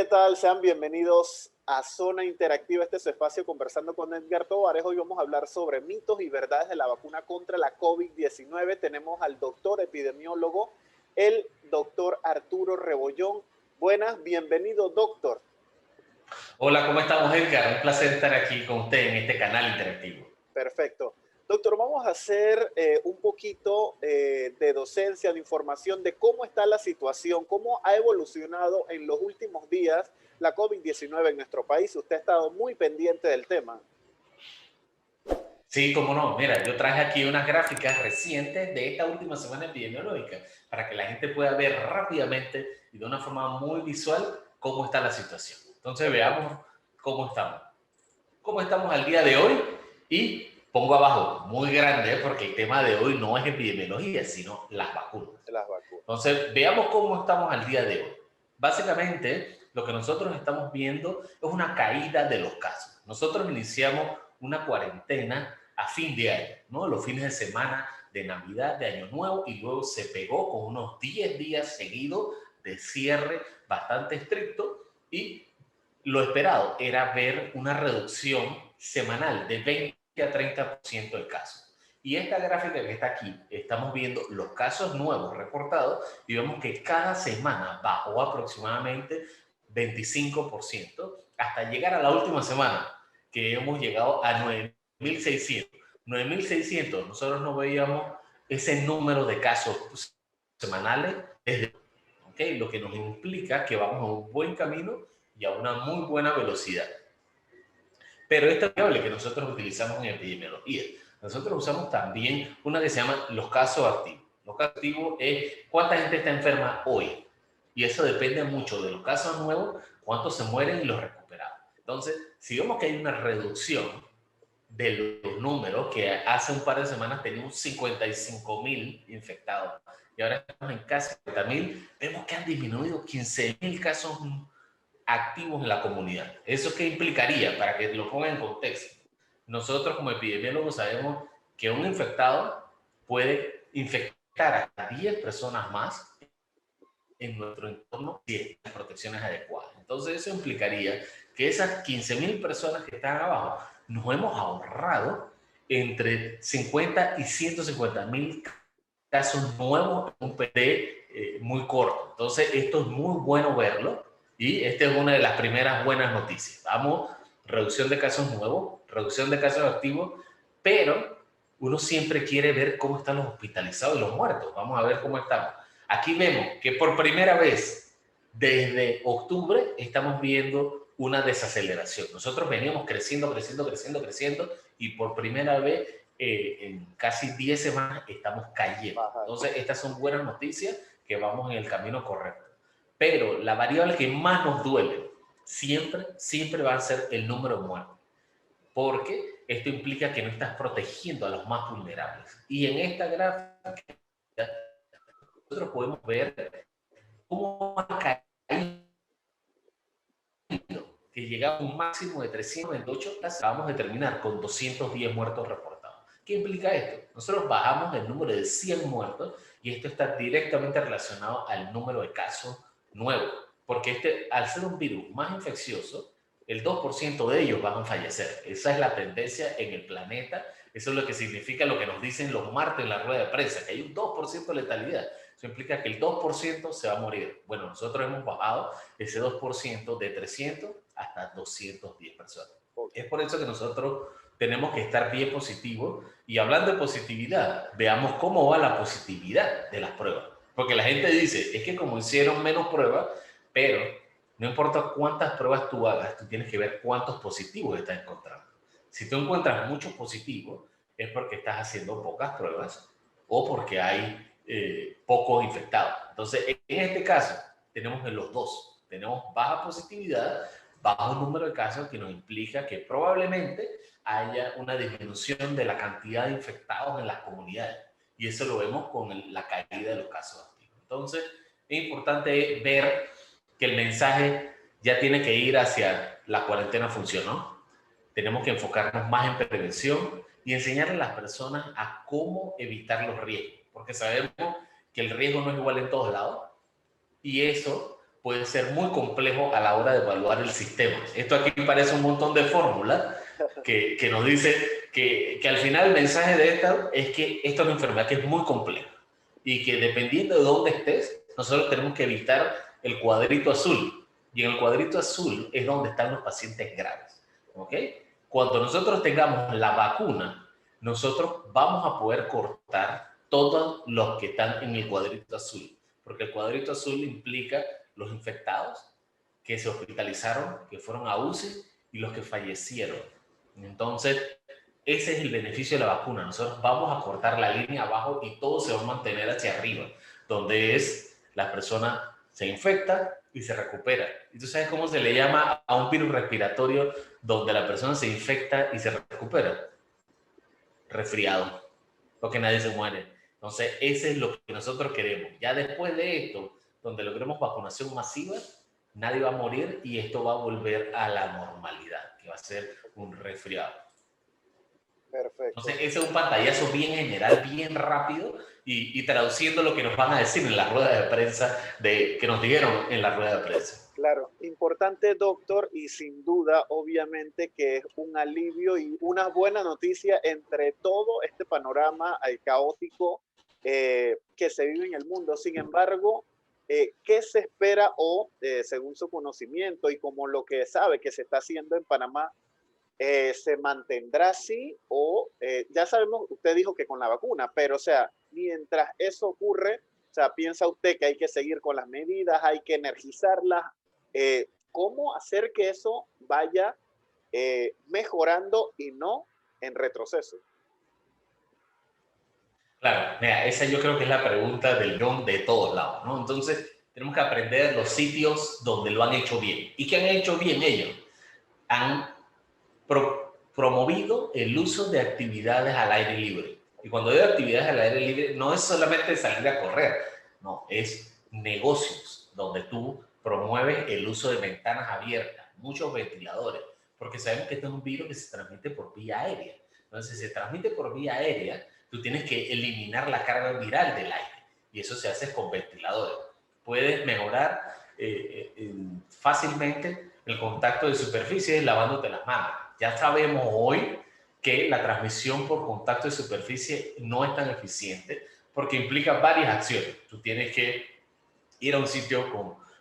tal? Sean bienvenidos a Zona Interactiva. Este es su espacio conversando con Edgar Tovares. Hoy vamos a hablar sobre mitos y verdades de la vacuna contra la COVID-19. Tenemos al doctor epidemiólogo, el doctor Arturo Rebollón. Buenas, bienvenido, doctor. Hola, ¿cómo estamos, Edgar? Un placer estar aquí con usted en este canal interactivo. Perfecto. Doctor, vamos a hacer un poquito de docencia, de información de cómo está la situación, cómo ha evolucionado en los últimos días la COVID-19 en nuestro país. Usted ha estado muy pendiente del tema. Sí, cómo no. Mira, yo traje aquí unas gráficas recientes de esta última semana epidemiológica para que la gente pueda ver rápidamente y de una forma muy visual cómo está la situación. Entonces veamos cómo estamos. Cómo estamos al día de hoy y pongo abajo, muy grande, porque el tema de hoy no es epidemiología, sino las vacunas. Las vacunas. Entonces, veamos cómo estamos al día de hoy. Básicamente, lo que nosotros estamos viendo es una caída de los casos. Nosotros iniciamos una cuarentena a fin de año, ¿no? Los fines de semana de Navidad, de Año Nuevo, y luego se pegó con unos 10 días seguidos de cierre bastante estricto, y lo esperado era ver una reducción semanal de 20 a 30% de casos. Y esta gráfica que está aquí, estamos viendo los casos nuevos reportados y vemos que cada semana bajó aproximadamente 25% hasta llegar a la última semana, que hemos llegado a 9.600. 9.600, nosotros no veíamos ese número de casos semanales desde, ¿okay? Lo que nos implica que vamos a un buen camino y a una muy buena velocidad. Pero esta variable que nosotros utilizamos en epidemiología, nosotros usamos también una que se llama los casos activos. Los casos activos es cuánta gente está enferma hoy. Y eso depende mucho de los casos nuevos, cuántos se mueren y los recuperados. Entonces, si vemos que hay una reducción de los números, que hace un par de semanas teníamos 55.000 infectados y ahora estamos en casi 40.000, vemos que han disminuido 15.000 casos activos en la comunidad. ¿Eso qué implicaría? Para que lo pongan en contexto. Nosotros como epidemiólogos sabemos que un infectado puede infectar a 10 personas más en nuestro entorno si la protección es adecuada. Entonces eso implicaría que esas 15.000 personas que están abajo nos hemos ahorrado entre 50 y 150.000 casos nuevos en un PD muy corto. Entonces esto es muy bueno verlo y esta es una de las primeras buenas noticias. Vamos, reducción de casos nuevos, reducción de casos activos, pero uno siempre quiere ver cómo están los hospitalizados y los muertos. Vamos a ver cómo estamos. Aquí vemos que por primera vez desde octubre estamos viendo una desaceleración. Nosotros veníamos creciendo y por primera vez en casi 10 semanas estamos cayendo. Entonces estas son buenas noticias, que vamos en el camino correcto. Pero la variable que más nos duele siempre va a ser el número de muertos, porque esto implica que no estás protegiendo a los más vulnerables. Y en esta gráfica nosotros podemos ver cómo ha caído, que llega a un máximo de 328, acabamos de terminar con 210 muertos reportados. ¿Qué implica esto? Nosotros bajamos el número de 100 muertos y esto está directamente relacionado al número de casos nuevos, porque al ser un virus más infeccioso, el 2% de ellos van a fallecer. Esa es la tendencia en el planeta. Eso es lo que significa lo que nos dicen los martes en la rueda de prensa, que hay un 2% de letalidad. Eso implica que el 2% se va a morir. Bueno, nosotros hemos bajado ese 2% de 300 hasta 210 personas. Es por eso que nosotros tenemos que estar bien positivos. Y hablando de positividad, veamos cómo va la positividad de las pruebas. Porque la gente dice, es que como hicieron menos pruebas, pero no importa cuántas pruebas tú hagas, tú tienes que ver cuántos positivos estás encontrando. Si tú encuentras muchos positivos, es porque estás haciendo pocas pruebas o porque hay pocos infectados. Entonces, en este caso, tenemos en los dos. Tenemos baja positividad, bajo número de casos, que nos implica que probablemente haya una disminución de la cantidad de infectados en las comunidades. Y eso lo vemos con la caída de los casos activos. Entonces, es importante ver que el mensaje ya tiene que ir hacia la cuarentena funcionó. Tenemos que enfocarnos más en prevención y enseñarle a las personas a cómo evitar los riesgos, porque sabemos que el riesgo no es igual en todos lados y eso puede ser muy complejo a la hora de evaluar el sistema. Esto aquí parece un montón de fórmulas que nos dice que al final el mensaje de esta es que esta es una enfermedad que es muy compleja y que dependiendo de dónde estés, nosotros tenemos que evitar el cuadrito azul. Y en el cuadrito azul es donde están los pacientes graves. ¿Ok? Cuando nosotros tengamos la vacuna, nosotros vamos a poder cortar todos los que están en el cuadrito azul. Porque el cuadrito azul implica los infectados que se hospitalizaron, que fueron a UCI y los que fallecieron. Entonces, ese es el beneficio de la vacuna. Nosotros vamos a cortar la línea abajo y todo se va a mantener hacia arriba, donde es la persona se infecta y se recupera. ¿Y tú sabes cómo se le llama a un virus respiratorio donde la persona se infecta y se recupera? Resfriado, porque nadie se muere. Entonces, ese es lo que nosotros queremos. Ya después de esto, donde logremos vacunación masiva, nadie va a morir y esto va a volver a la normalidad, que va a ser un resfriado. Perfecto. Entonces, ese es un pantallazo bien general, bien rápido y traduciendo lo que nos van a decir en la rueda de prensa, que nos dijeron en la rueda de prensa. Claro, importante, doctor, y sin duda, obviamente, que es un alivio y una buena noticia entre todo este panorama caótico que se vive en el mundo. Sin embargo, ¿qué se espera o, según su conocimiento y como lo que sabe que se está haciendo en Panamá, se mantendrá así o ya sabemos, usted dijo que con la vacuna, pero o sea, mientras eso ocurre, o sea, piensa usted que hay que seguir con las medidas, hay que energizarlas, ¿cómo hacer que eso vaya mejorando y no en retroceso? Claro, mira, esa yo creo que es la pregunta del millón de todos lados, ¿no? Entonces, tenemos que aprender los sitios donde lo han hecho bien. ¿Y qué han hecho bien ellos? Han promovido el uso de actividades al aire libre. Y cuando digo actividades al aire libre, no es solamente salir a correr, no, es negocios donde tú promueves el uso de ventanas abiertas, muchos ventiladores, porque sabemos que este es un virus que se transmite por vía aérea. Entonces, si se transmite por vía aérea, tú tienes que eliminar la carga viral del aire y eso se hace con ventiladores. Puedes mejorar fácilmente el contacto de superficies lavándote las manos. Ya sabemos hoy que la transmisión por contacto de superficie no es tan eficiente porque implica varias acciones. Tú tienes que ir a un sitio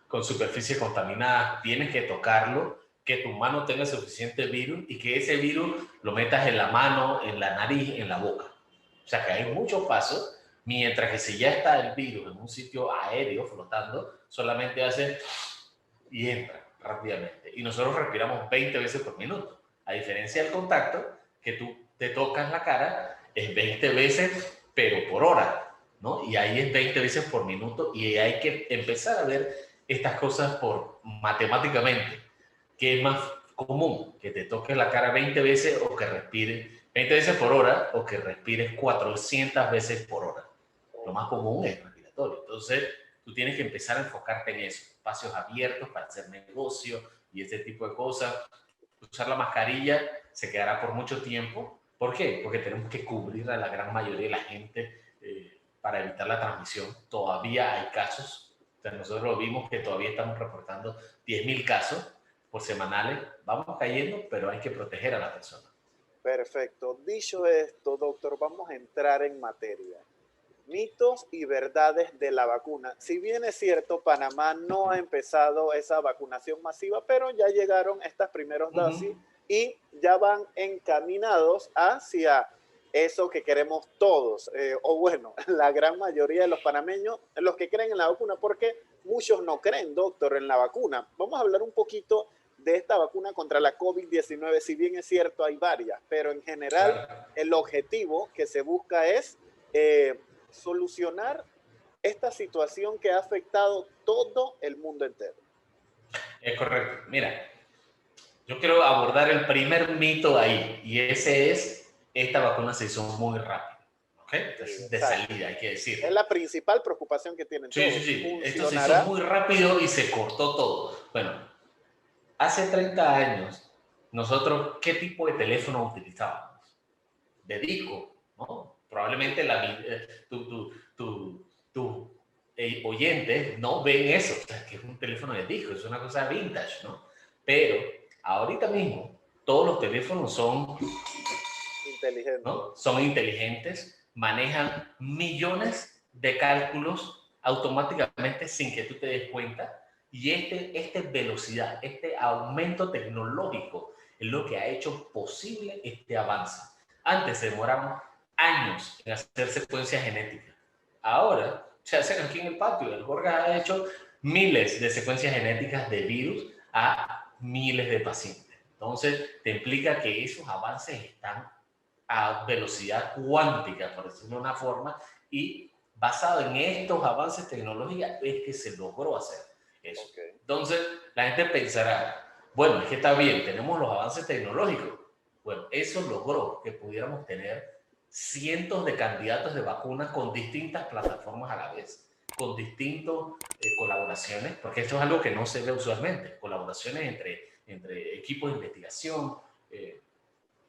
con superficie contaminada, tienes que tocarlo, que tu mano tenga suficiente virus y que ese virus lo metas en la mano, en la nariz, en la boca. O sea que hay muchos pasos, mientras que si ya está el virus en un sitio aéreo flotando, solamente hace y entra rápidamente. Y nosotros respiramos 20 veces por minuto. A diferencia del contacto, que tú te tocas la cara, es 20 veces, pero por hora, ¿no? Y ahí es 20 veces por minuto y hay que empezar a ver estas cosas por matemáticamente. ¿Qué es más común? Que te toques la cara 20 veces o que respires 20 veces por hora o que respires 400 veces por hora. Lo más común es respiratorio. Entonces, tú tienes que empezar a enfocarte en eso. Espacios abiertos para hacer negocio y ese tipo de cosas. Usar la mascarilla se quedará por mucho tiempo. ¿Por qué? Porque tenemos que cubrir a la gran mayoría de la gente para evitar la transmisión. Todavía hay casos. O sea, nosotros lo vimos que todavía estamos reportando 10.000 casos por semanales. Vamos cayendo, pero hay que proteger a la persona. Perfecto. Dicho esto, doctor, vamos a entrar en materia. Mitos y verdades de la vacuna. Si bien es cierto, Panamá no ha empezado esa vacunación masiva, pero ya llegaron estas primeras dosis y ya van encaminados hacia eso que queremos todos, o bueno, la gran mayoría de los panameños, los que creen en la vacuna, porque muchos no creen, doctor, en la vacuna. Vamos a hablar un poquito de esta vacuna contra la COVID-19, si bien es cierto, hay varias, pero en general Claro. el objetivo que se busca es solucionar esta situación que ha afectado todo el mundo entero. Es correcto. Mira, yo quiero abordar el primer mito ahí, y ese es, esta vacuna se hizo muy rápido, ¿ok? Sí, Entonces, de exacto. salida, hay que Es decirlo. la principal preocupación que tienen Sí, sí, todos. sí, esto se hizo ¿Funcionará? muy rápido y se cortó todo. Bueno, hace 30 años, nosotros, ¿qué tipo de teléfono utilizábamos? De disco, ¿no? Probablemente tu oyentes no ven eso, o sea, que es un teléfono de disco, es una cosa vintage, ¿no? Pero ahorita mismo todos los teléfonos son, Inteligente. ¿no? Son inteligentes, manejan millones de cálculos automáticamente sin que tú te des cuenta. Y esta velocidad, este aumento tecnológico es lo que ha hecho posible este avance. Antes se demoraban años en hacer secuencias genéticas. Ahora se hacen aquí en el patio. El Jorge ha hecho miles de secuencias genéticas de virus a miles de pacientes. Entonces, te implica que esos avances están a velocidad cuántica, por decirlo de una forma, y basado en estos avances tecnológicos es que se logró hacer eso. Okay. Entonces, la gente pensará, bueno, es que está bien, tenemos los avances tecnológicos. Bueno, eso logró que pudiéramos tener cientos de candidatos de vacunas con distintas plataformas a la vez, con distintas colaboraciones, porque esto es algo que no se ve usualmente, colaboraciones entre equipos de investigación,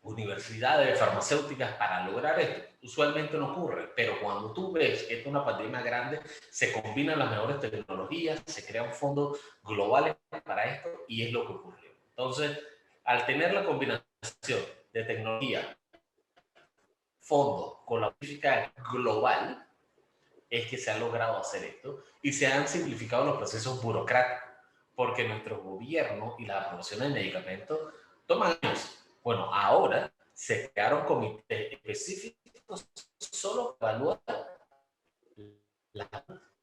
universidades farmacéuticas para lograr esto. Usualmente no ocurre, pero cuando tú ves que esta es una pandemia grande, se combinan las mejores tecnologías, se crean fondos globales para esto y es lo que ocurrió. Entonces, al tener la combinación de tecnología, fondos con la política global, es que se ha logrado hacer esto y se han simplificado los procesos burocráticos, porque nuestro gobierno y la aprobación de medicamentos toman años. Bueno, ahora se crearon comités específicos solo para evaluar la.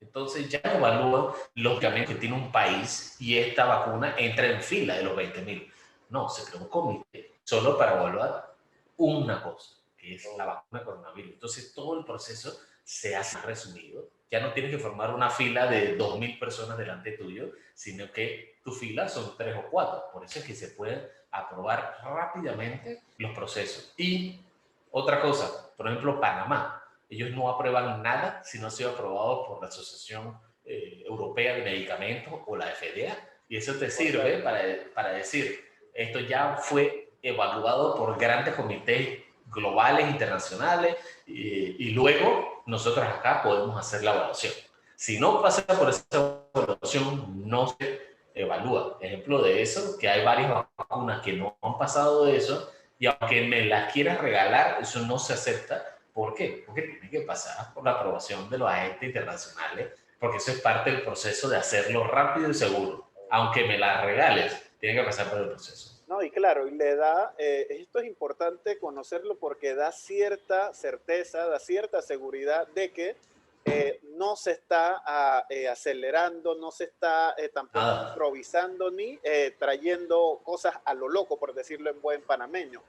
Entonces ya no evalúan los medicamentos que tiene un país y esta vacuna entra en fila de los 20.000. No, se creó un comité solo para evaluar una cosa, que es la vacuna coronavirus. Entonces todo el proceso se hace resumido. Ya no tienes que formar una fila de 2.000 personas delante tuyo, sino que tu fila son 3 o 4. Por eso es que se pueden aprobar rápidamente los procesos. Y otra cosa, por ejemplo, Panamá. Ellos no aprueban nada si no ha sido aprobado por la Asociación Europea de Medicamentos o la FDA. Y eso te sirve para decir, esto ya fue evaluado por grandes comités globales, internacionales, y luego nosotros acá podemos hacer la evaluación. Si no pasa por esa evaluación, no se evalúa. Ejemplo de eso, que hay varias vacunas que no han pasado de eso, y aunque me las quieras regalar, eso no se acepta. ¿Por qué? Porque tiene que pasar por la aprobación de los agentes internacionales, porque eso es parte del proceso de hacerlo rápido y seguro. Aunque me la regales, tiene que pasar por el proceso. No, y claro, y le da, esto es importante conocerlo porque da cierta certeza, da cierta seguridad de que no se está acelerando, no se está tampoco Nada. improvisando ni trayendo cosas a lo loco, por decirlo en buen panameño.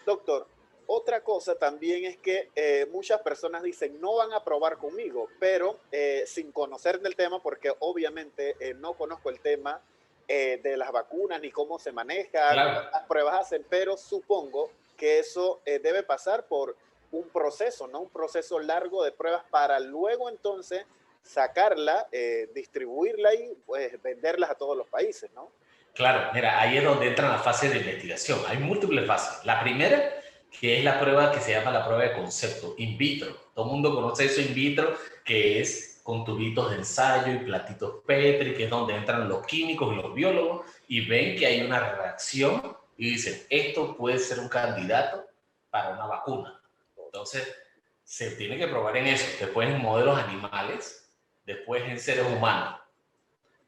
Doctor, otra cosa también es que muchas personas dicen no van a probar conmigo, pero sin conocer del tema, porque obviamente no conozco el tema de las vacunas ni cómo se maneja, Claro. cuántas pruebas hacen, pero supongo que eso debe pasar por un proceso, ¿no? Un proceso largo de pruebas para luego entonces sacarla, distribuirla y pues venderlas a todos los países, ¿no? Claro, mira, ahí es donde entra la fase de investigación. Hay múltiples fases. La primera, que es la prueba que se llama la prueba de concepto, in vitro. Todo el mundo conoce eso in vitro, que es con tubitos de ensayo y platitos Petri, que es donde entran los químicos y los biólogos y ven que hay una reacción y dicen, esto puede ser un candidato para una vacuna. Entonces, se tiene que probar en eso. Después en modelos animales, después en seres humanos.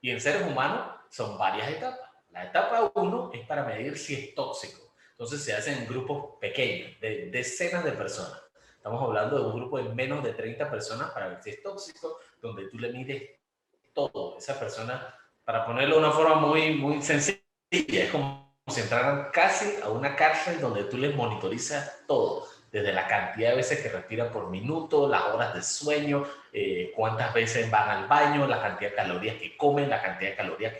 Y en seres humanos son varias etapas. La etapa 1 es para medir si es tóxico. Entonces se hace en grupos pequeños, de decenas de personas. Estamos hablando de un grupo de menos de 30 personas para ver si es tóxico, donde tú le mides todo. Esa persona, para ponerlo de una forma muy sencilla, es como si entraran casi a una cárcel donde tú les monitorizas todo, desde la cantidad de veces que respiran por minuto, las horas de sueño, cuántas veces van al baño, la cantidad de calorías que comen, la cantidad de calorías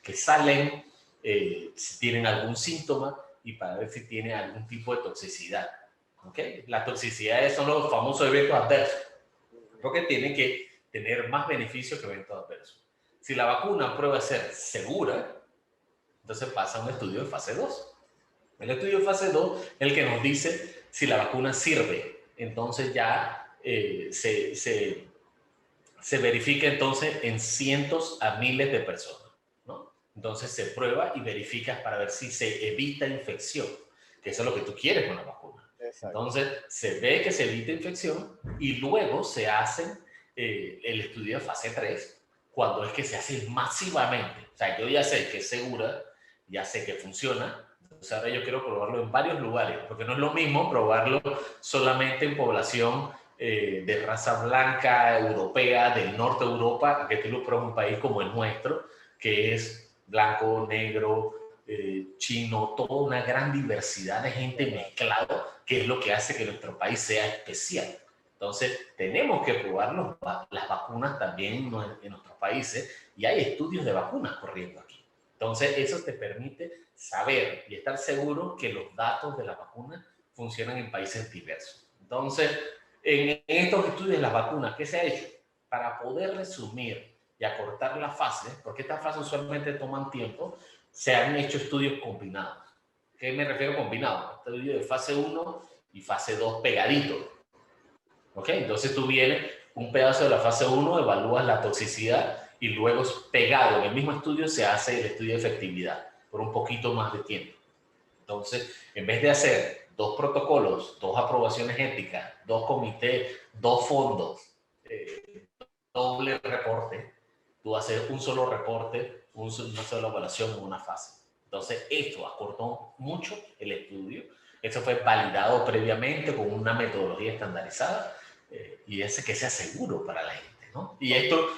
que salen, si tienen algún síntoma y para ver si tienen algún tipo de toxicidad. ¿Okay? Las toxicidades son los famosos eventos adversos, porque tienen que tener más beneficios que eventos adversos. Si la vacuna prueba ser segura, entonces pasa a un estudio en fase 2. El estudio en fase 2 es el que nos dice si la vacuna sirve. Entonces ya se se verifica entonces en cientos a miles de personas, ¿no? Entonces se prueba y verificas para ver si se evita infección, que eso es lo que tú quieres con la vacuna. Exacto. Entonces se ve que se evita infección y luego se hace el estudio de fase 3 cuando es que se hace masivamente. O sea, yo ya sé que es segura, ya sé que funciona, entonces ahora yo quiero probarlo en varios lugares, porque no es lo mismo probarlo solamente en población de raza blanca, europea, del norte de Europa, a que tú lo pruebas en un país como el nuestro, que es blanco, negro, chino, toda una gran diversidad de gente mezclado, que es lo que hace que nuestro país sea especial. Entonces, tenemos que probar las vacunas también en nuestros países y hay estudios de vacunas corriendo aquí. Entonces, eso te permite saber y estar seguro que los datos de la vacuna funcionan en países diversos. Entonces, en estos estudios de las vacunas, ¿qué se ha hecho? Para poder resumir y acortar la fase, porque estas fases usualmente toman tiempo, se han hecho estudios combinados. ¿Qué me refiero a combinados? Estudios de fase 1 y fase 2 pegaditos. ¿Ok? Entonces tú vienes un pedazo de la fase 1, evalúas la toxicidad y luego pegado en el mismo estudio se hace el estudio de efectividad por un poquito más de tiempo. Entonces, en vez de hacer dos protocolos, dos aprobaciones éticas, dos comités, dos fondos, doble reporte, tú haces un solo reporte, una sola evaluación en una fase. Entonces, esto acortó mucho el estudio. Esto fue validado previamente con una metodología estandarizada y ese que sea seguro para la gente, ¿no? Y esto,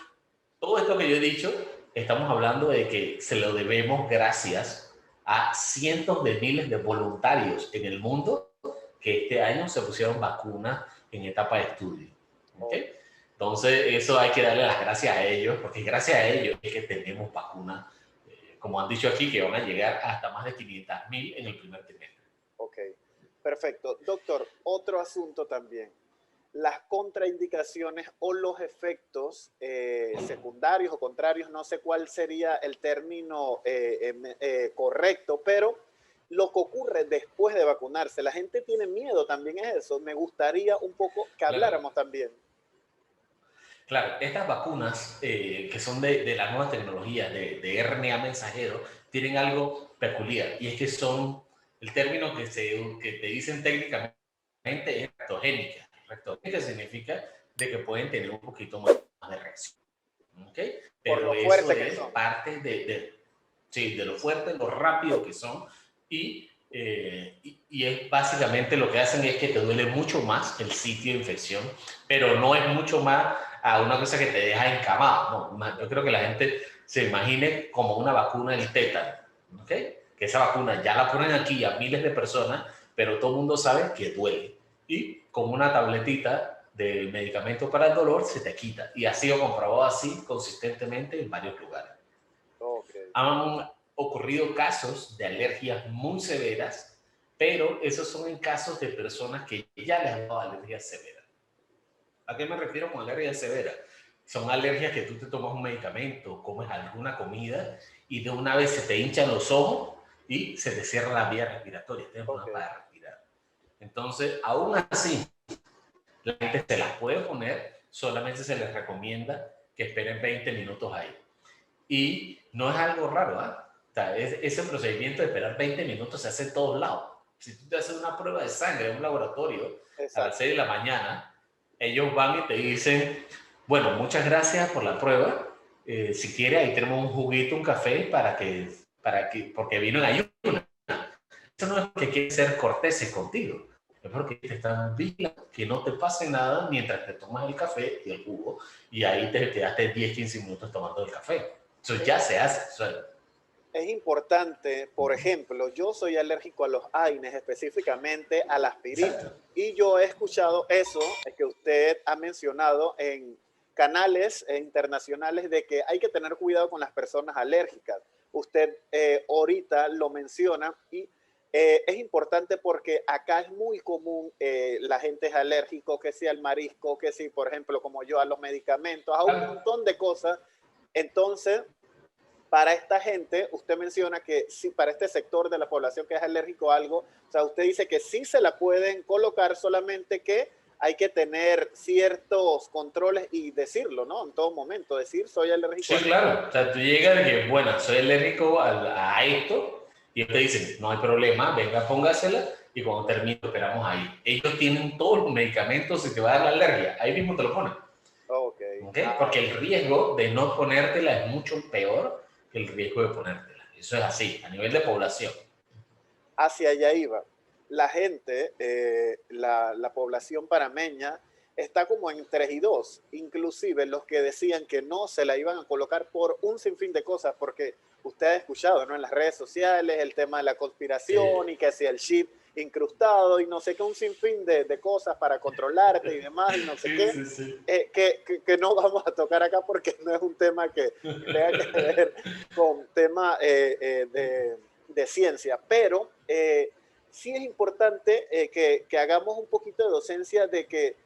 todo esto que yo he dicho, estamos hablando de que se lo debemos gracias a cientos de miles de voluntarios en el mundo que este año se pusieron vacunas en etapa de estudio. ¿Okay? Entonces, eso hay que darle las gracias a ellos, porque gracias a ellos es que tenemos vacunas, como han dicho aquí, que van a llegar hasta más de 500.000 en el primer trimestre. Ok, perfecto. Doctor, otro asunto también. Las contraindicaciones o los efectos secundarios o contrarios, no sé cuál sería el término correcto, pero lo que ocurre después de vacunarse, la gente tiene miedo también es eso. Me gustaría un poco que Claro, habláramos también. claro, estas vacunas que son de la nueva tecnología de RNA mensajero tienen algo peculiar y es que son, el término que te dicen técnicamente es rectogénica. Rectogénica significa de que pueden tener un poquito más de reacción. ¿Okay? Por Pero lo eso fuerte que es son. parte sí, de lo fuerte, lo rápido que son y es básicamente lo que hacen es que te duele mucho más el sitio de infección, pero no es mucho más a una cosa que te deja encamado. No, yo creo que la gente se imagine como una vacuna del tétano, ¿ok? Que esa vacuna ya la ponen aquí a miles de personas, pero todo el mundo sabe que duele. Y con una tabletita del medicamento para el dolor se te quita. Y ha sido comprobado así consistentemente en varios lugares. Ok, Han ocurrido casos de alergias muy severas, pero esos son en casos de personas que ya les han dado alergias severas. ¿A qué me refiero con alergias severas? Son alergias que tú te tomas un medicamento, comes alguna comida y de una vez se te hinchan los ojos y se te cierra la vía respiratoria, tienes ok, problemas para respirar. Entonces, aún así, la gente se las puede poner, solamente se les recomienda que esperen 20 minutos ahí. Y no es algo raro, ¿eh? O sea, ese procedimiento de esperar 20 minutos se hace en todos lados. Si tú te haces una prueba de sangre en un laboratorio a las exacto. 6 de la mañana, ellos van y te dicen, bueno, muchas gracias por la prueba. Si quiere, ahí tenemos un juguito, un café porque vino en ayuno. Eso no es porque quieren ser corteses contigo, es porque te están vigilando que no te pase nada mientras te tomas el café y el jugo y ahí te quedaste 10, 15 minutos tomando el café. Eso ya se hace. Es importante, por ejemplo, yo soy alérgico a los AINES, específicamente a la aspirina. Exacto. Y yo he escuchado eso que usted ha mencionado en canales internacionales de que hay que tener cuidado con las personas alérgicas. Usted ahorita lo menciona y es importante porque acá es muy común la gente es alérgico, que si al marisco, que si, por ejemplo, como yo, a los medicamentos, a un Claro. montón de cosas. Entonces, para esta gente, usted menciona que sí, para este sector de la población que es alérgico a algo, o sea, usted dice que sí se la pueden colocar, solamente que hay que tener ciertos controles y decirlo, ¿no? En todo momento, decir soy alérgico Sí, a esto. claro. O sea, tú llegas de que, bueno, soy alérgico a esto, y ellos te dicen, no hay problema, venga, póngasela, y cuando termine, esperamos ahí. Ellos tienen todos los medicamentos, si te va a dar la alergia, ahí mismo te lo ponen. Ok. ¿Ok? Porque el riesgo de no ponértela es mucho peor que el riesgo de ponértela. Eso es así, a nivel de población. Hacia allá iba. La gente, la población panameña, está como en 3 y 2. Inclusive los que decían que no se la iban a colocar por un sinfín de cosas, porque usted ha escuchado, ¿no? En las redes sociales el tema de la conspiración Sí, y que si el chip incrustado y no sé qué, un sinfín de cosas para controlarte y demás y no sé sí, qué, sí, sí. que no vamos a tocar acá porque no es un tema que tenga que ver con tema de ciencia, pero sí es importante que hagamos un poquito de docencia de que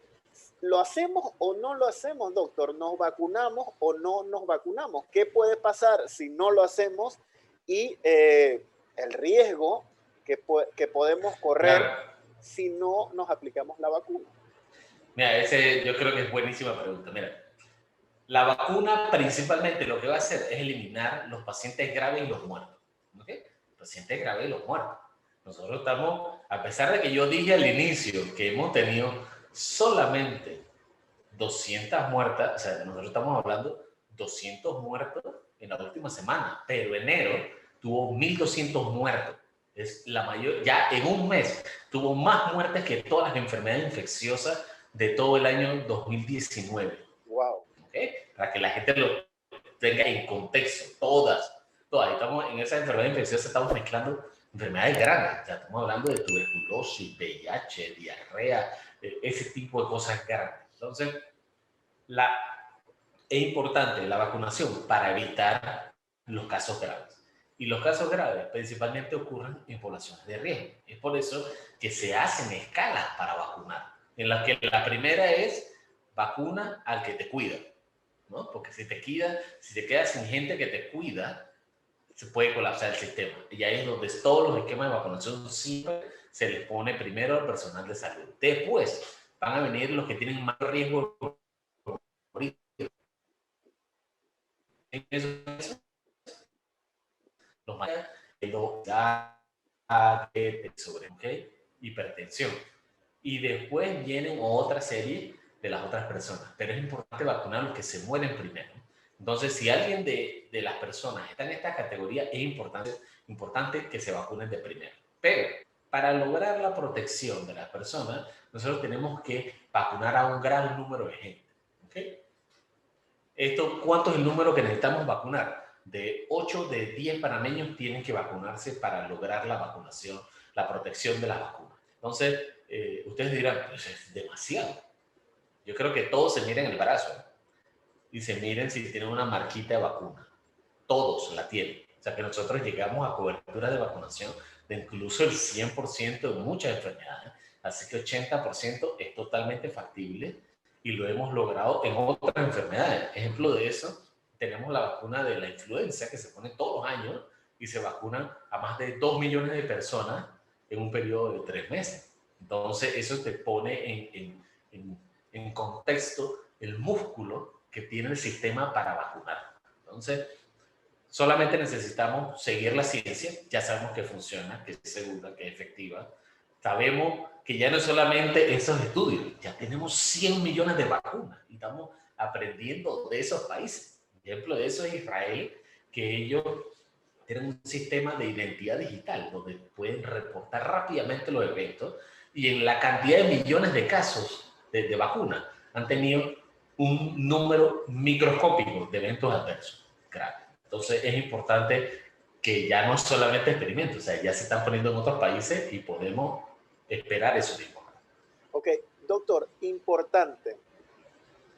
lo hacemos o no lo hacemos, doctor, nos vacunamos o no nos vacunamos, qué puede pasar si no lo hacemos y el riesgo que podemos correr Claro. si no nos aplicamos la vacuna. Mira, ese yo creo que es buenísima pregunta. Mira, la vacuna principalmente lo que va a hacer es eliminar los pacientes graves y los muertos. ¿Ok? Pacientes graves y los muertos. Nosotros estamos, a pesar de que yo dije al inicio que hemos tenido solamente 200 muertas, o sea, nosotros estamos hablando 200 muertos en la última semana, pero enero tuvo 1.200 muertos. Es la mayor, ya en un mes tuvo más muertes que todas las enfermedades infecciosas de todo el año 2019. Wow. ¿Okay? Para que la gente lo tenga en contexto, todas. Estamos en esa enfermedad infecciosa, estamos mezclando enfermedades grandes. Ya estamos hablando de tuberculosis, VIH, diarrea, ese tipo de cosas grandes. Entonces, la, es importante la vacunación para evitar los casos graves. Y los casos graves principalmente ocurren en poblaciones de riesgo. Es por eso que se hacen escalas para vacunar, en las que la primera es vacuna al que te cuida, ¿no? Porque si te quedas sin gente que te cuida, se puede colapsar el sistema. Y ahí es donde todos los esquemas de vacunación siempre se les pone primero al personal de salud. Después van a venir los que tienen más riesgo de morir. Eso, los más, los sobre, ¿okay? Hipertensión. Y después vienen otra serie de las otras personas. Pero es importante vacunar a los que se mueren primero. Entonces, si alguien de las personas está en esta categoría, es importante que se vacunen de primero. Pero para lograr la protección de las personas, nosotros tenemos que vacunar a un gran número de gente. ¿Okay? ¿Cuánto es el número que necesitamos vacunar? De 8 de 10 panameños tienen que vacunarse para lograr la vacunación, la protección de las vacunas. Entonces, ustedes dirán, pues es demasiado. Yo creo que todos se miren el brazo, ¿eh? Y se miren si tienen una marquita de vacuna. Todos la tienen. O sea que nosotros llegamos a cobertura de vacunación de incluso el 100% de muchas enfermedades. Así que 80% es totalmente factible y lo hemos logrado en otras enfermedades. Ejemplo de eso, tenemos la vacuna de la influenza que se pone todos los años y se vacuna a más de 2 millones de personas en un periodo de 3 meses. Entonces, eso te pone en contexto el músculo que tiene el sistema para vacunar. Entonces, solamente necesitamos seguir la ciencia, ya sabemos que funciona, que es segura, que es efectiva. Sabemos que ya no es solamente esos estudios, ya tenemos 100 millones de vacunas y estamos aprendiendo de esos países. Ejemplo de eso es Israel, que ellos tienen un sistema de identidad digital donde pueden reportar rápidamente los eventos y en la cantidad de millones de casos de vacunas han tenido un número microscópico de eventos adversos graves. Entonces es importante que ya no solamente experimentos, o sea, ya se están poniendo en otros países y podemos esperar eso mismo. Ok, doctor, importante.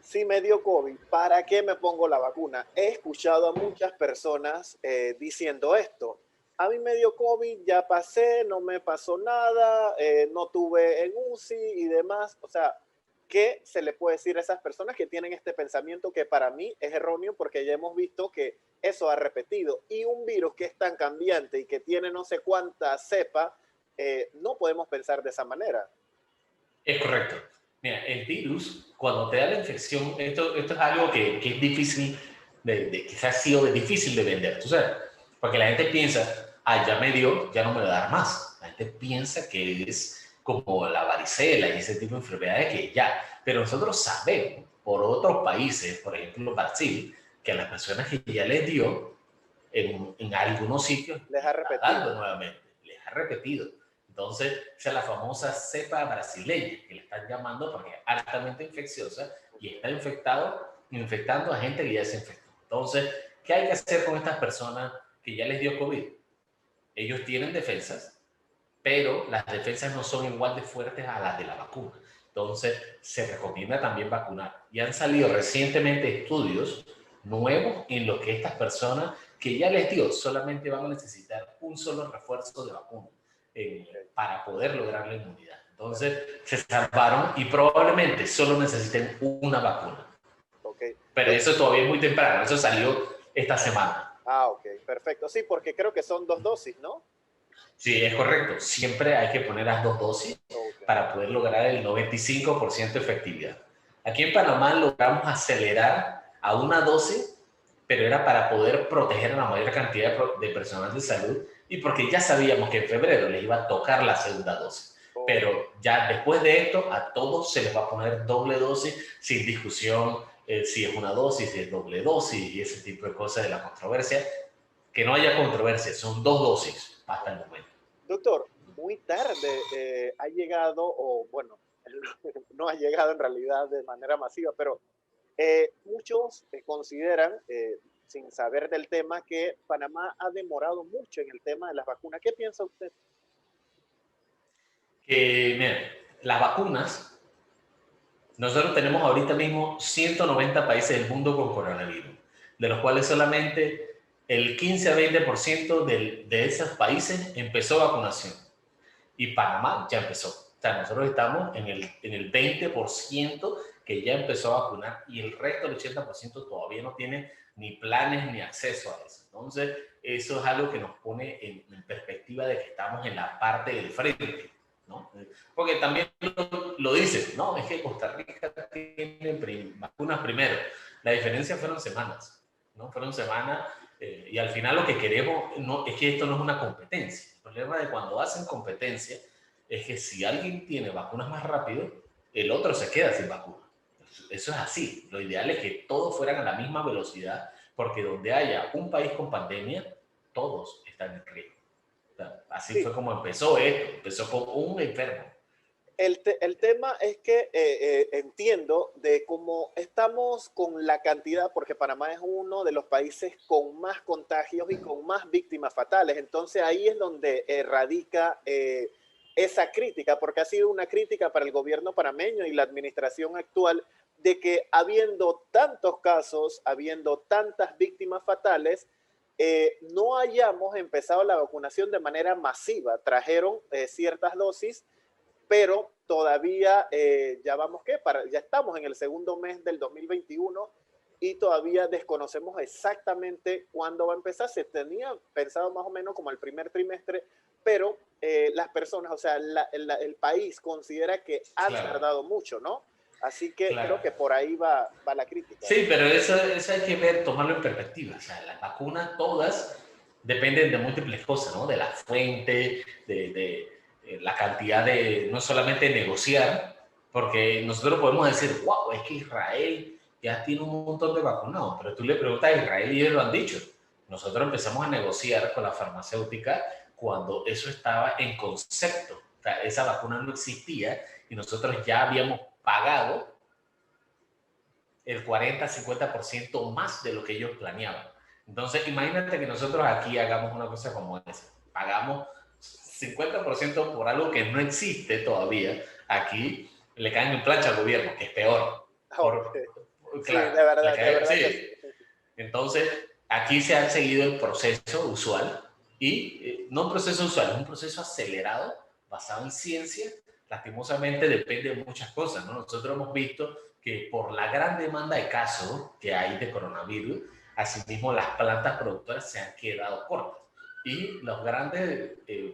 Si me dio COVID, ¿para qué me pongo la vacuna? He escuchado a muchas personas diciendo esto. A mí me dio COVID, ya pasé, no me pasó nada, no tuve en UCI y demás. O sea, ¿qué se le puede decir a esas personas que tienen este pensamiento que para mí es erróneo porque ya hemos visto que eso ha repetido? Y un virus que es tan cambiante y que tiene no sé cuánta cepa, no podemos pensar de esa manera. Es correcto. Mira, el virus, cuando te da la infección, esto es algo que es difícil, quizás ha sido difícil de vender, tú sabes, porque la gente piensa, ah, ya me dio, ya no me va a dar más. La gente piensa que es como la varicela y ese tipo de enfermedades que ya, pero nosotros sabemos por otros países, por ejemplo Brasil, que a las personas que ya les dio, en algunos sitios Les les ha está repetido. dando nuevamente, les ha repetido. Entonces, esa es la famosa cepa brasileña, que le están llamando porque es altamente infecciosa y está infectando a gente que ya se infectó. Entonces, ¿qué hay que hacer con estas personas que ya les dio COVID? Ellos tienen defensas, pero las defensas no son igual de fuertes a las de la vacuna. Entonces, se recomienda también vacunar. Y han salido recientemente estudios nuevos en los que estas personas que ya les dio solamente van a necesitar un solo refuerzo de vacuna Okay, para poder lograr la inmunidad. Entonces, se salvaron y probablemente solo necesiten una vacuna. ok. Pero Doc- eso todavía es muy temprano, eso salió esta semana. ok, perfecto. Sí, porque creo que son 2 dosis, ¿no? Sí, es correcto. Siempre hay que poner las dos dosis Ok, para poder lograr el 95% de efectividad. Aquí en Panamá logramos acelerar a una dosis, pero era para poder proteger a la mayor cantidad de personal de salud y porque ya sabíamos que en febrero les iba a tocar la segunda dosis. ok. Pero ya después de esto, a todos se les va a poner doble dosis sin discusión si es una dosis, si es doble dosis y ese tipo de cosas de la controversia. Que no haya controversia, son dos dosis hasta el momento. Doctor, muy tarde ha llegado, o bueno, no ha llegado en realidad de manera masiva, pero muchos consideran, sin saber del tema, que Panamá ha demorado mucho en el tema de las vacunas. ¿Qué piensa usted? Miren, las vacunas, nosotros tenemos ahorita mismo 190 países del mundo con coronavirus, de los cuales solamente el 15 a 20% de esos países empezó vacunación y Panamá ya empezó. O sea, nosotros estamos en el 20% que ya empezó a vacunar y el resto, el 80% todavía no tiene ni planes ni acceso a eso. Entonces, eso es algo que nos pone en perspectiva de que estamos en la parte del frente, ¿no? Porque también lo dicen, no, es que Costa Rica tiene vacunas primero. La diferencia fueron semanas, ¿no? Fueron semanas y al final lo que queremos no, es que esto no es una competencia. El problema de cuando hacen competencia es que si alguien tiene vacunas más rápido, el otro se queda sin vacuna. Eso es así. Lo ideal es que todos fueran a la misma velocidad, porque donde haya un país con pandemia, todos están en riesgo. O sea, así Sí, fue como empezó esto. Empezó con un enfermo. el tema es que entiendo de cómo estamos con la cantidad, porque Panamá es uno de los países con más contagios y con más víctimas fatales. Entonces ahí es donde radica esa crítica, porque ha sido una crítica para el gobierno panameño y la administración actual de que habiendo tantos casos, habiendo tantas víctimas fatales, no hayamos empezado la vacunación de manera masiva. Trajeron ciertas dosis, pero todavía ya vamos que ya estamos en el segundo mes del 2021 y todavía desconocemos exactamente cuándo va a empezar. Se tenía pensado más o menos como el primer trimestre, pero las personas, o sea, el país considera que ha Claro, tardado mucho, ¿no? Así que claro. creo que por ahí va la crítica. Sí, pero eso hay que ver, tomarlo en perspectiva. O sea, las vacunas todas dependen de múltiples cosas, ¿no? De la fuente, de la cantidad de, no solamente negociar, porque nosotros podemos decir, wow, es que Israel ya tiene un montón de vacunados, pero tú le preguntas a Israel y ellos lo han dicho. Nosotros empezamos a negociar con la farmacéutica cuando eso estaba en concepto. O sea, esa vacuna no existía y nosotros ya habíamos pagado el 40-50% más de lo que ellos planeaban. Entonces, imagínate que nosotros aquí hagamos una cosa como esa. Pagamos 50% por algo que no existe todavía. Aquí le caen en plancha al gobierno, que es peor. Okay. Sí, Claro, le de cae, verdad que sí. sí. Entonces, aquí se ha seguido el proceso usual y no un proceso usual, es un proceso acelerado basado en ciencia. Lastimosamente depende de muchas cosas, ¿no? Nosotros hemos visto que por la gran demanda de casos que hay de coronavirus, asimismo las plantas productoras se han quedado cortas. Y las grandes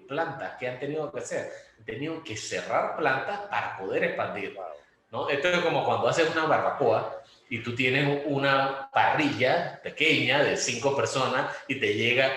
plantas que han tenido que hacer, han tenido que cerrar plantas para poder expandir. Wow. ¿no? Esto es como cuando haces una barbacoa y tú tienes una parrilla pequeña de 5 personas y te llega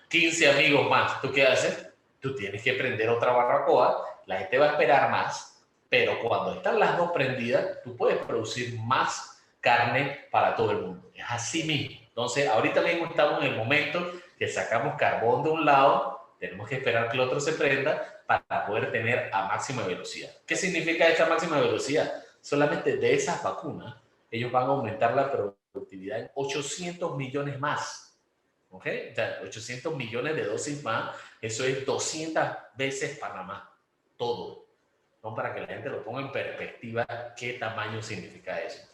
15 amigos más. ¿Tú qué haces? Tú tienes que prender otra barbacoa, la gente va a esperar más, pero cuando están las dos prendidas, tú puedes producir más carne para todo el mundo. Es así mismo. Entonces, ahorita mismo estamos en el momento que sacamos carbón de un lado, tenemos que esperar que el otro se prenda para poder tener a máxima velocidad. ¿Qué significa esta máxima velocidad? Solamente de esas vacunas, ellos van a aumentar la productividad en 800 millones más. ¿Ok? O sea, 800 millones de dosis más, eso es 200 veces Panamá, todo. ¿No? Para que la gente lo ponga en perspectiva, qué tamaño significa eso.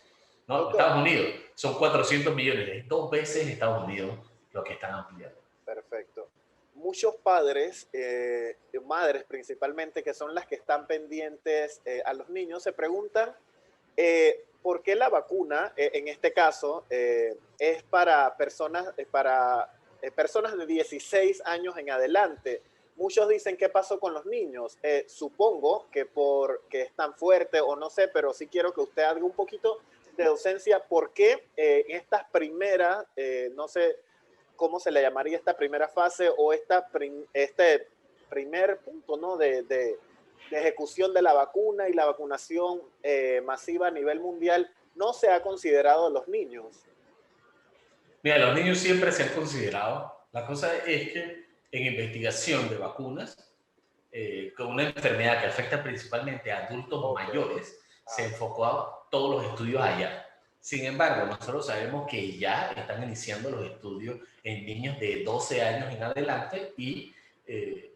¿No? Doctor, Estados Unidos son 400 millones, es 2 veces Estados Unidos lo que están ampliando. perfecto. Muchos padres, madres principalmente, que son las que están pendientes a los niños, se preguntan por qué la vacuna, en este caso, es para personas de 16 años en adelante. Muchos dicen qué pasó con los niños. Supongo que porque es tan fuerte o no sé, pero sí quiero que usted haga un poquito de docencia. ¿Por qué en estas primeras, no sé cómo se le llamaría esta primera fase o este primer punto, ¿no? De ejecución de la vacuna y la vacunación masiva a nivel mundial no se ha considerado a los niños? Mira, los niños siempre se han considerado. La cosa es que en investigación de vacunas, con una enfermedad que afecta principalmente a adultos Ok. mayores, se Ah, enfocó a todos los estudios allá. Sin embargo, nosotros sabemos que ya están iniciando los estudios en niños de 12 años en adelante y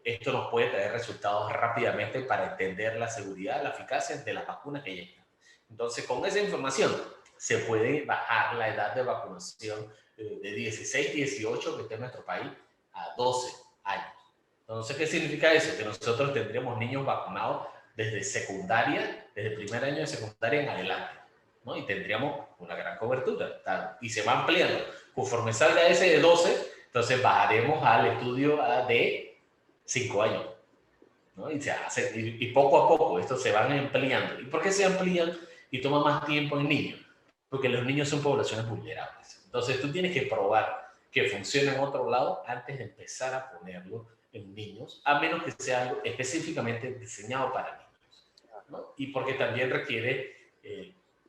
esto nos puede traer resultados rápidamente para entender la seguridad, la eficacia de las vacunas que ya están. Entonces, con esa información se puede bajar la edad de vacunación de 16, 18 que está en nuestro país a 12 años. Entonces, ¿qué significa eso? Que nosotros tendríamos niños vacunados desde secundaria, desde el primer año de secundaria en adelante, ¿no? Y tendríamos una gran cobertura, tal, y se va ampliando. Conforme salga ese de 12, entonces bajaremos al estudio de 5 años, ¿no? Y, se hace, y poco a poco esto se van ampliando. ¿Y por qué se amplían y toma más tiempo en niños? Porque los niños son poblaciones vulnerables. Entonces tú tienes que probar que funciona en otro lado antes de empezar a ponerlo en niños, a menos que sea algo específicamente diseñado para niños, ¿no? Y porque también requiere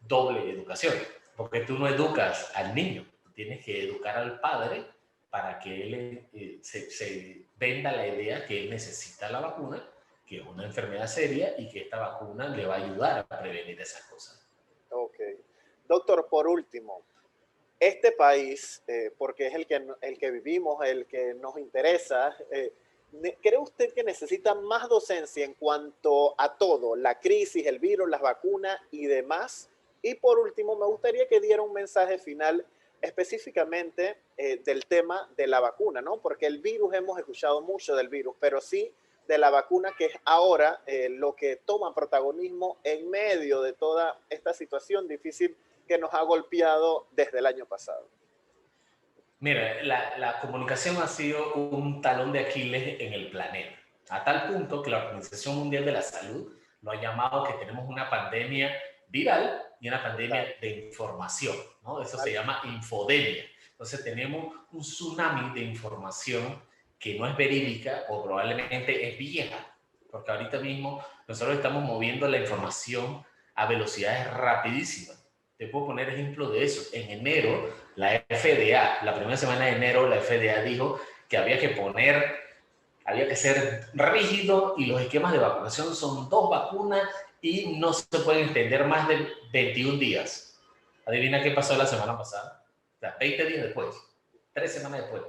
doble educación, porque tú no educas al niño, tú tienes que educar al padre para que él se venda la idea que él necesita la vacuna, que es una enfermedad seria y que esta vacuna le va a ayudar a prevenir esas cosas. ok. Doctor, por último, este país, porque es el que vivimos, el que nos interesa, ¿cree usted que necesita más docencia en cuanto a todo, la crisis, el virus, las vacunas y demás? Y por último, me gustaría que diera un mensaje final específicamente del tema de la vacuna, ¿no? Porque el virus, hemos escuchado mucho del virus, pero sí de la vacuna, que es ahora lo que toma protagonismo en medio de toda esta situación difícil que nos ha golpeado desde el año pasado. Mira, la comunicación ha sido un talón de Aquiles en el planeta, a tal punto que la Organización Mundial de la Salud lo ha llamado que tenemos una pandemia viral y una pandemia Claro, de información, ¿no? Eso se vale. llama infodemia. Entonces tenemos un tsunami de información que no es verídica o probablemente es vieja, porque ahorita mismo nosotros estamos moviendo la información a velocidades rapidísimas. Te puedo poner ejemplo de eso. En enero, la FDA, la primera semana de enero, la FDA dijo que había que ser rígido y los esquemas de vacunación son 2 vacunas y no se pueden extender más de 21 días. Adivina qué pasó la semana pasada. O sea, 20 días después, 3 semanas después,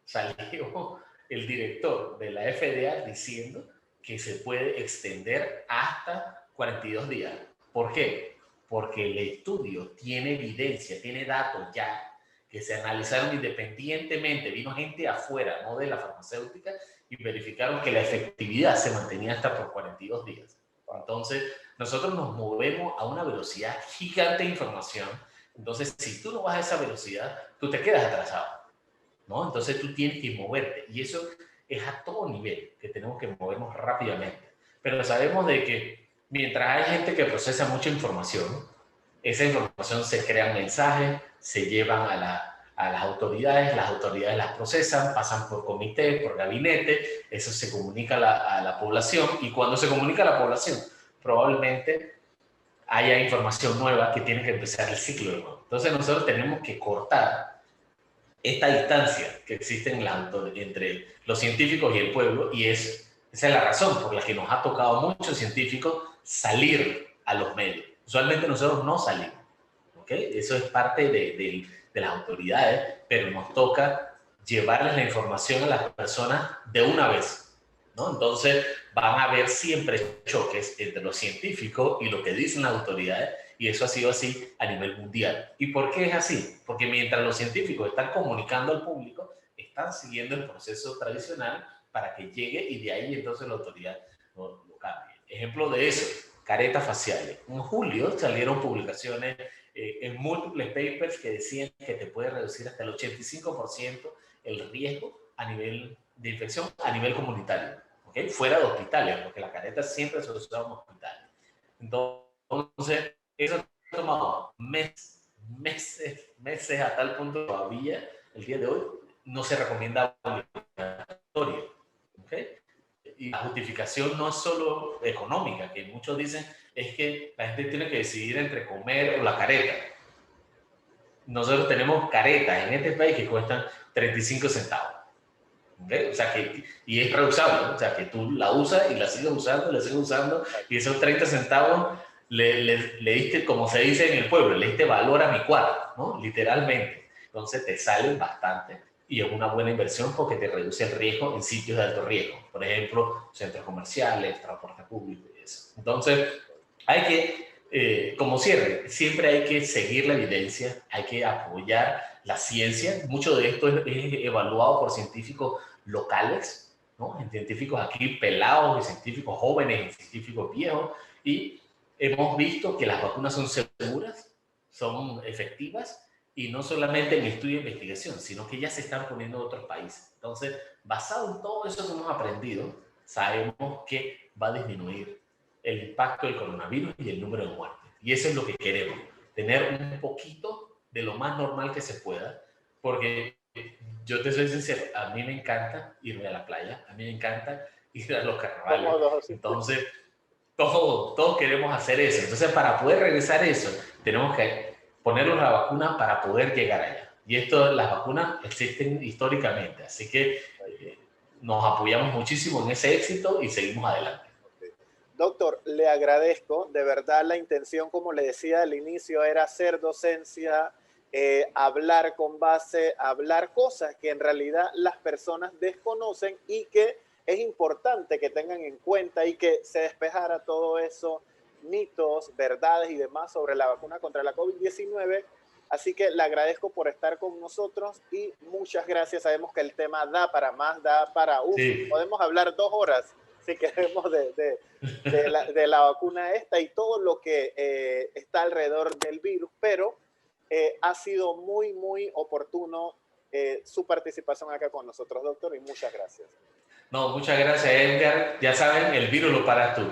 salió el director de la FDA diciendo que se puede extender hasta 42 días. ¿Por qué? Porque el estudio tiene evidencia, tiene datos ya que se analizaron independientemente, vino gente afuera, no de la farmacéutica, y verificaron que la efectividad se mantenía hasta por 42 días. Entonces, nosotros nos movemos a una velocidad gigante de información. Entonces, si tú no vas a esa velocidad, tú te quedas atrasado, ¿no? Entonces, tú tienes que moverte. Y eso es a todo nivel, que tenemos que movernos rápidamente. Pero sabemos de que mientras hay gente que procesa mucha información, esa información se crean mensajes, se llevan a las autoridades las procesan, pasan por comité, por gabinete, eso se comunica a la población y cuando se comunica a la población, probablemente haya información nueva que tiene que empezar el ciclo de nuevo. Entonces nosotros tenemos que cortar esta distancia que existe entre los científicos y el pueblo y esa es la razón por la que nos ha tocado a muchos científicos salir a los medios. Usualmente nosotros no salimos, ¿ok? Eso es parte de las autoridades, pero nos toca llevarles la información a las personas de una vez, ¿no? Entonces van a haber siempre choques entre los científicos y lo que dicen las autoridades y eso ha sido así a nivel mundial. ¿Y por qué es así? Porque mientras los científicos están comunicando al público, están siguiendo el proceso tradicional para que llegue y de ahí entonces la autoridad lo cambie. Ejemplo de eso, caretas faciales. En julio salieron publicaciones en múltiples papers que decían que te puede reducir hasta el 85% el riesgo a nivel de infección a nivel comunitario, ¿okay? Fuera de hospitales, porque la careta siempre se usa en hospitales. Entonces, eso ha tomado meses a tal punto todavía, el día de hoy, no se recomienda obligatorio, ¿okay? Y la justificación no es solo económica, que muchos dicen es que la gente tiene que decidir entre comer o la careta. Nosotros tenemos caretas en este país que cuestan 35 centavos. ¿Okay? O sea y es reusable, ¿no? O sea que tú la usas y la sigues usando y esos 30 centavos le diste, como se dice en el pueblo, le diste valor a mi cuarto, ¿no? Literalmente. Entonces te salen bastante y es una buena inversión porque te reduce el riesgo en sitios de alto riesgo. Por ejemplo, centros comerciales, transporte público y eso. Entonces, hay que, como cierre, siempre hay que seguir la evidencia, hay que apoyar la ciencia. Mucho de esto es evaluado por científicos locales, ¿no? Científicos aquí pelados, y científicos jóvenes, y científicos viejos, y hemos visto que las vacunas son seguras, son efectivas, y no solamente en estudio de investigación, sino que ya se están poniendo en otros países. Entonces, basado en todo eso que hemos aprendido, sabemos que va a disminuir el impacto del coronavirus y el número de muertes. Y eso es lo que queremos, tener un poquito de lo más normal que se pueda, porque yo te soy sincero, a mí me encanta irme a la playa, a mí me encanta ir a los carnavales, entonces todos queremos hacer eso. Entonces, para poder regresar a eso, tenemos que ponernos la vacuna para poder llegar allá. Y las vacunas existen históricamente, así que nos apoyamos muchísimo en ese éxito y seguimos adelante. Doctor, le agradezco. De verdad, la intención, como le decía al inicio, era hacer docencia, hablar con base, hablar cosas que en realidad las personas desconocen y que es importante que tengan en cuenta y que se despejara todo eso, mitos, verdades y demás sobre la vacuna contra la COVID-19. Así que le agradezco por estar con nosotros y muchas gracias. Sabemos que el tema da para más, da para... Sí. Podemos hablar 2 horas si queremos de la vacuna esta y todo lo que está alrededor del virus, pero ha sido muy, muy oportuno su participación acá con nosotros, doctor, y muchas gracias. No, muchas gracias, Edgar. Ya saben, el virus lo paras tú.